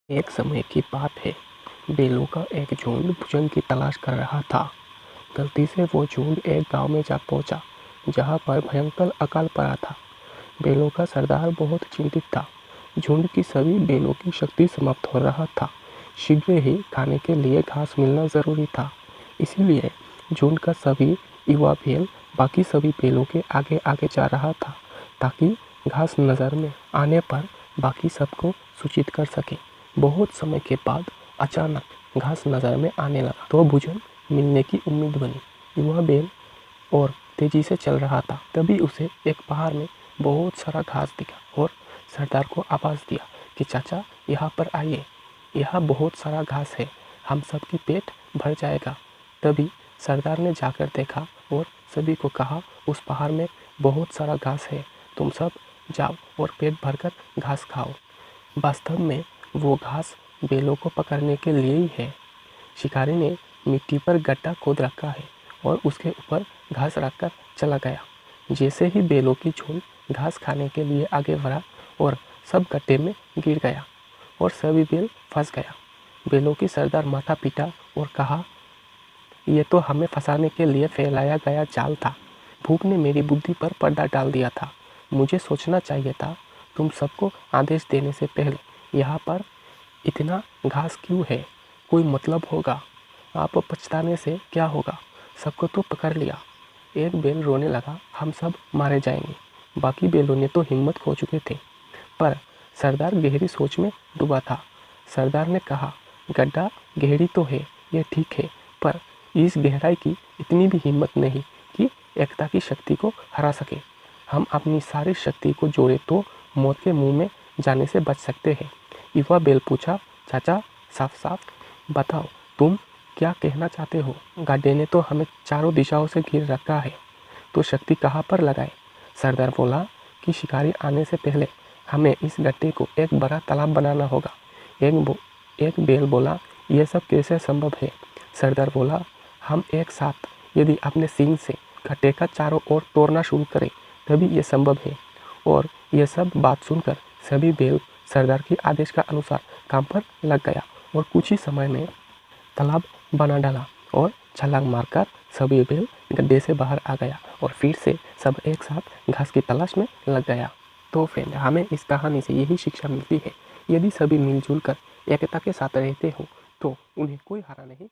एक समय की बात है। बेलों का एक झुंड भोजन की तलाश कर रहा था। गलती से वो झुंड एक गांव में जा पहुंचा, जहां पर भयंकर अकाल पड़ा था। बेलों का सरदार बहुत चिंतित था। झुंड की सभी बेलों की शक्ति समाप्त हो रहा था। शीघ्र ही खाने के लिए घास मिलना जरूरी था। इसीलिए झुंड का सभी युवा बेल बाकी सभी बेलों के आगे आगे जा रहा था, ताकि घास नजर में आने पर बाकी सबको सूचित कर सके। बहुत समय के बाद अचानक घास नजर में आने लगा, तो भोजन मिलने की उम्मीद बनी। युवा बेल और तेजी से चल रहा था। तभी उसे एक पहाड़ में बहुत सारा घास दिखा और सरदार को आवाज दिया कि चाचा, यहाँ पर आइए, यहाँ बहुत सारा घास है, हम सबकी पेट भर जाएगा। तभी सरदार ने जाकर देखा और सभी को कहा, उस पहाड़ में बहुत सारा घास है, तुम सब जाओ और पेट भरकर घास खाओ। वास्तव में वो घास बेलों को पकड़ने के लिए ही है। शिकारी ने मिट्टी पर गड्ढा खोद रखा है और उसके ऊपर घास रखकर चला गया। जैसे ही बेलों की झुंड घास खाने के लिए आगे बढ़ा और सब गड्ढे में गिर गया और सभी बेल फंस गया। बेलों की सरदार माथा पीटा और कहा, ये तो हमें फंसाने के लिए फैलाया गया जाल था। भूख ने मेरी बुद्धि पर पर्दा डाल दिया था। मुझे सोचना चाहिए था। तुम सबको आदेश देने से पहले यहाँ पर इतना घास क्यों है? कोई मतलब होगा। आप पछताने से क्या होगा? सबको तो पकड़ लिया। एक बेल रोने लगा, हम सब मारे जाएंगे। बाकी बेलों ने तो हिम्मत खो चुके थे। पर सरदार गहरी सोच में डूबा था। सरदार ने कहा, गड्ढा गहरी तो है, ये ठीक है, पर इस गहराई की इतनी भी हिम्मत नहीं कि एकता की शक्ति को हरा सके। हम अपनी सारी शक्ति को जोड़े तो मौत के मुंह में जाने से बच सकते हैं। युवा बेल पूछा, चाचा, साफ साफ बताओ, तुम क्या कहना चाहते हो? गड्ढे ने तो हमें चारों दिशाओं से घेर रखा है, तो शक्ति कहाँ पर लगाए? सरदार बोला कि शिकारी आने से पहले हमें इस गड्ढे को एक बड़ा तालाब बनाना होगा। एक बेल बोला, यह सब कैसे संभव है? सरदार बोला, हम एक साथ यदि अपने सींग से गड्ढे का चारों ओर तोड़ना शुरू करें तभी यह संभव है। और यह सब बात सुनकर सभी बेल सरदार के आदेश का अनुसार काम पर लग गया और कुछ ही समय में तालाब बना डाला और छलांग मारकर सभी बेल गड्ढे से बाहर आ गया और फिर से सब एक साथ घास की तलाश में लग गया। तो फ्रेंड, हमें इस कहानी से यही शिक्षा मिलती है, यदि सभी मिलजुल कर एकता के साथ रहते हो तो उन्हें कोई हरा नहीं